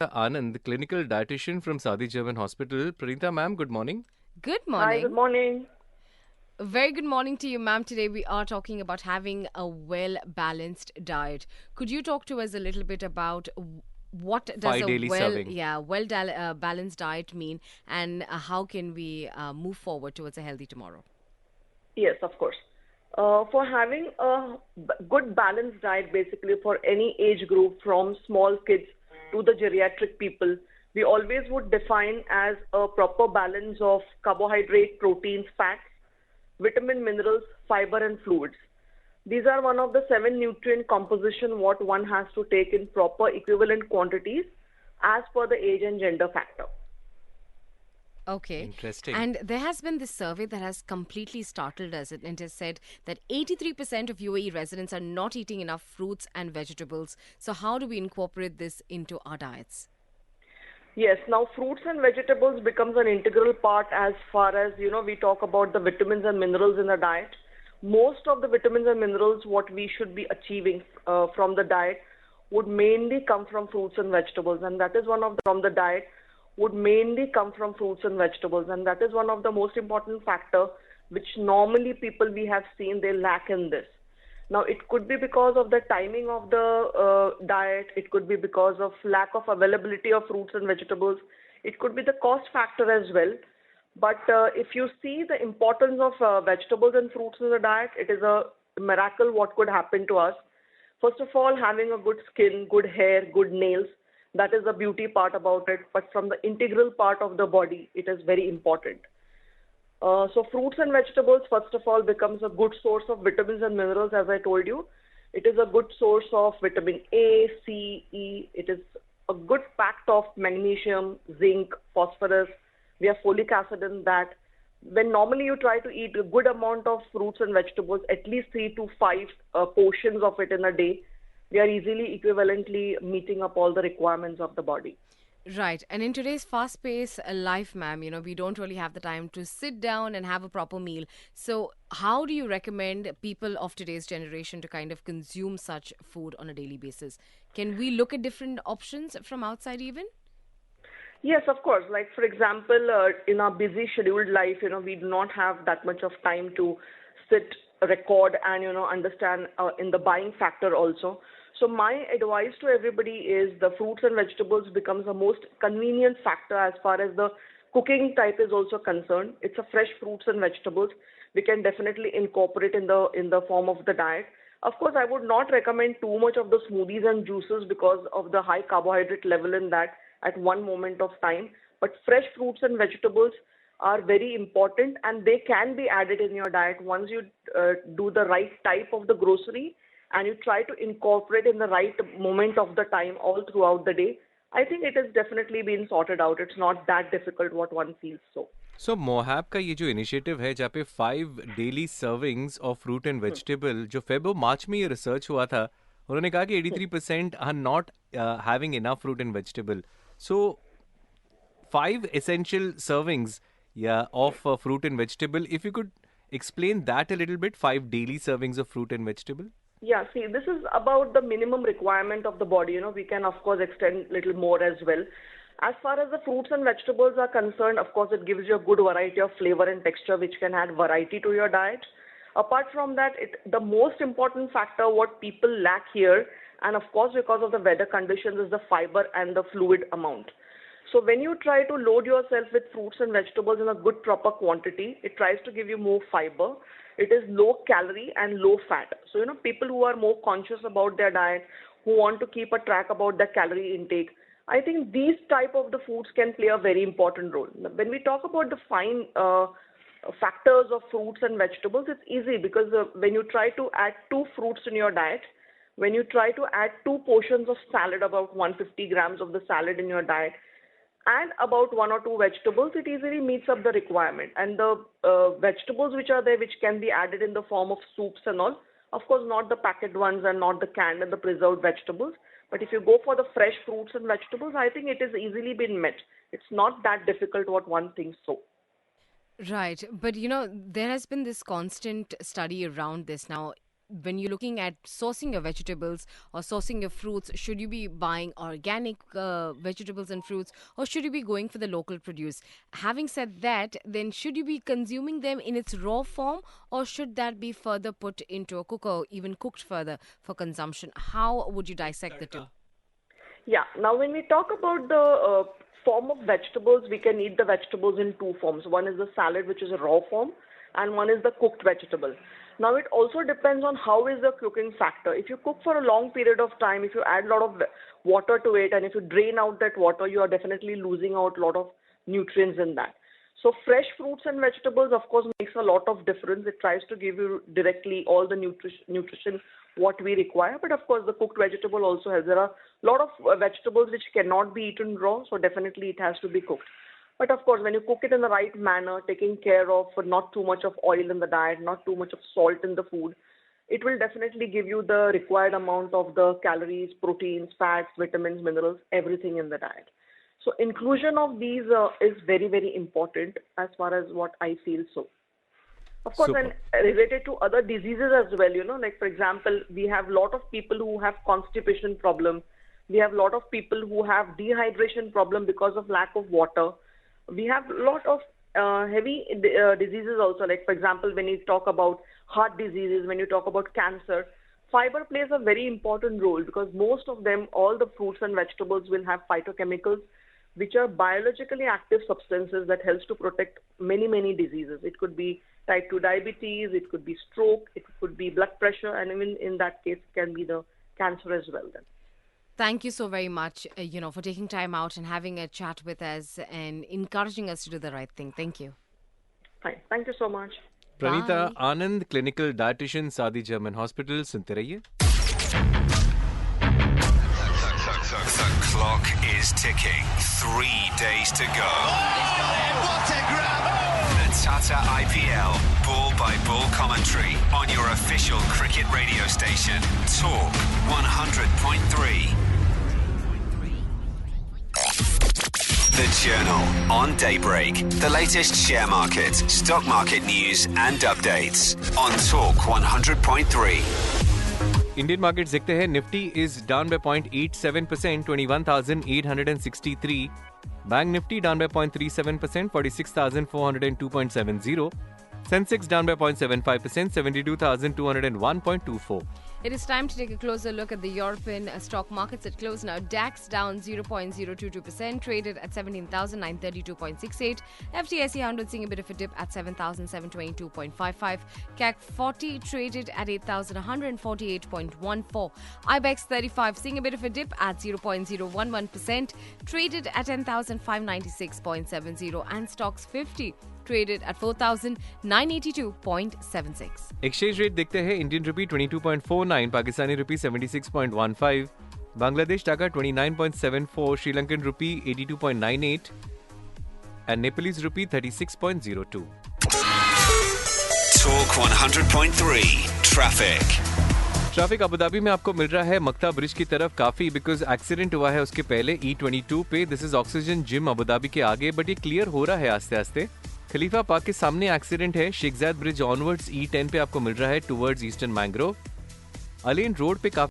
Anand, the clinical dietitian from Saudi German Hospital. Pranita ma'am, good morning. Good Hi, good morning. morning. A very good morning to you, ma'am. Today we are talking about having a well balanced diet. Could you talk to us a little bit about what does Five a daily serving. balanced diet mean, and how can we move forward towards a healthy tomorrow? Yes, of course. For having a good balanced diet, basically for any age group from small kids to the geriatric people, we always would define as a proper balance of carbohydrate, proteins, fats, vitamin, minerals, fiber, and fluids. These are one of the seven nutrient composition what one has to take in proper equivalent quantities as per the age and gender factor. Okay. Interesting. And there has been this survey that has completely startled us. It has said that 83% of UAE residents are not eating enough fruits and vegetables. So, how do we incorporate this into our diets? Yes, now fruits and vegetables becomes an integral part as far as we talk about the vitamins and minerals in the diet. Most of the vitamins and minerals what we should be achieving from the diet would mainly come from fruits and vegetables, and that is one of the diet would mainly come from fruits and vegetables, and that is one of the most important factor which normally people we have seen they lack in this. Now, it could be because of the timing of the diet. It could be because of lack of availability of fruits and vegetables. It could be the cost factor as well. But if you see the importance of vegetables and fruits in the diet, it is a miracle what could happen to us. First of all, having a good skin, good hair, good nails, that is the beauty part about it. But from the integral part of the body, it is very important. So fruits and vegetables, first of all, becomes a good source of vitamins and minerals, as I told you. It is a good source of vitamin A, C, E. It is a good pact of magnesium, zinc, phosphorus. We have folic acid in that. When normally you try to eat a good amount of fruits and vegetables, at least 3 to 5 portions of it in a day, we are easily equivalently meeting up all the requirements of the body. Right. And in today's fast paced life, ma'am, we don't really have the time to sit down and have a proper meal. So, how do you recommend people of today's generation to kind of consume such food on a daily basis? Can we look at different options from outside, even? Yes, of course. Like for example, in our busy scheduled life, we do not have that much of time to sit, record, and understand in the buying factor also. So my advice to everybody is the fruits and vegetables becomes the most convenient factor as far as the cooking type is also concerned. It's a fresh fruits and vegetables. We can definitely incorporate in the form of the diet. Of course, I would not recommend too much of the smoothies and juices because of the high carbohydrate level in that at one moment of time. But fresh fruits and vegetables are very important and they can be added in your diet once you do the right type of the grocery and you try to incorporate in the right moment of the time all throughout the day. I think it has definitely been sorted out. It's not that difficult what one feels so. सो मोहैब का ये जो initiative है जहाँ पे 5 daily servings of fruit and Hmm. Vegetable जो Feb March में ये research हुआ था उन्होंने कहा कि 83% are not having enough fruit and vegetable so 5 essential servings, yeah, of fruit and vegetable. If you could explain that a little bit, 5 daily servings of fruit and vegetable. Yeah, see, this is about the minimum requirement of the body. We can, of course, extend little more as well. As far as the fruits and vegetables are concerned, of course, it gives you a good variety of flavor and texture, which can add variety to your diet. Apart from that, the most important factor what people lack here, and of course, because of the weather conditions, is the fiber and the fluid amount. So when you try to load yourself with fruits and vegetables in a good proper quantity, it tries to give you more fiber. It is low calorie and low fat. So people who are more conscious about their diet, who want to keep a track about their calorie intake, I think these type of the foods can play a very important role. When we talk about the fine factors of fruits and vegetables, it's easy because when you try to add two fruits in your diet, when you try to add two portions of salad, about 150 grams of the salad in your diet, and about one or two vegetables, it easily meets up the requirement. And the vegetables which are there, which can be added in the form of soups and all, of course, not the packet ones and not the canned and the preserved vegetables. But if you go for the fresh fruits and vegetables, I think it is easily been met. It's not that difficult what one thinks so. Right. But, there has been this constant study around this now. when you're looking at sourcing your vegetables or sourcing your fruits, should you be buying organic vegetables and fruits, or should you be going for the local produce? Having said that, then should you be consuming them in its raw form, or should that be further put into a cooker or even cooked further for consumption? How would you dissect the two? Yeah. Now, when we talk about the form of vegetables, we can eat the vegetables in two forms. One is the salad, which is a raw form, and one is the cooked vegetable. Now, it also depends on how is the cooking factor. If you cook for a long period of time, if you add a lot of water to it, and if you drain out that water, you are definitely losing out a lot of nutrients in that. So fresh fruits and vegetables, of course, makes a lot of difference. It tries to give you directly all the nutrition what we require. But of course, the cooked vegetable also has. There are a lot of vegetables which cannot be eaten raw, so definitely it has to be cooked. But of course, when you cook it in the right manner, taking care of not too much of oil in the diet, not too much of salt in the food, it will definitely give you the required amount of the calories, proteins, fats, vitamins, minerals, everything in the diet. So inclusion of these is very, very important as far as what I feel so. Of course, Super. and related to other diseases as well, like for example, we have a lot of people who have constipation problem. We have a lot of people who have dehydration problem because of lack of water. We have a lot of heavy diseases also, like for example, when you talk about heart diseases, when you talk about cancer, fiber plays a very important role because most of them, all the fruits and vegetables will have phytochemicals, which are biologically active substances that helps to protect many, many diseases. It could be type 2 diabetes, it could be stroke, it could be blood pressure, and even in that case can be the cancer as well then. Thank you so very much, for taking time out and having a chat with us and encouraging us to do the right thing. Thank you. Fine. Thank you so much. Pranita, Bye. Anand, clinical dietitian, Sadi German Hospital. सुनते रहिए. The clock is ticking. 3 days to go. What a grab! The Tata IPL ball by ball commentary on your official cricket radio station. Talk 100.3. The Journal on Daybreak. The latest share market, stock market news and updates on Talk 100.3. Indian markets देखते हैं. Nifty is down by 0.87%, 21,863. Bank Nifty down by 0.37%, 46,402.70. Sensex down by 0.75%, 72,201.24. It is time to take a closer look at the European stock markets at close now. DAX down 0.022%, traded at 17,932.68. FTSE 100 seeing a bit of a dip at 7,722.55. CAC 40 traded at 8,148.14. IBEX 35 seeing a bit of a dip at 0.011%, traded at 10,596.70. And Stocks 50 traded at 4,982.76. Exchange rate देखते हैं. Indian rupee 22.49, Pakistani rupee 76.15, Bangladesh taka 29.74, Sri Lankan rupee 82.98, and Nepalese rupee 36.02. Talk 100.3 Traffic. Traffic Abu Dhabi में आपको मिल रहा है मक्ता bridge की तरफ काफी, because accident हुआ है उसके पहले E22 पे. This is oxygen gym Abu Dhabi के आगे, बट ये क्लियर हो रहा है आस्ते आस्ते. खलीफा पार्क के सामने एक्सीडेंट है. शेख ज़ायद ब्रिज ऑनवर्ड्स E10 पे आपको मिल रहा है टुवर्ड्स ईस्टर्न मैंग्रोव. अलेन रोड पे काफी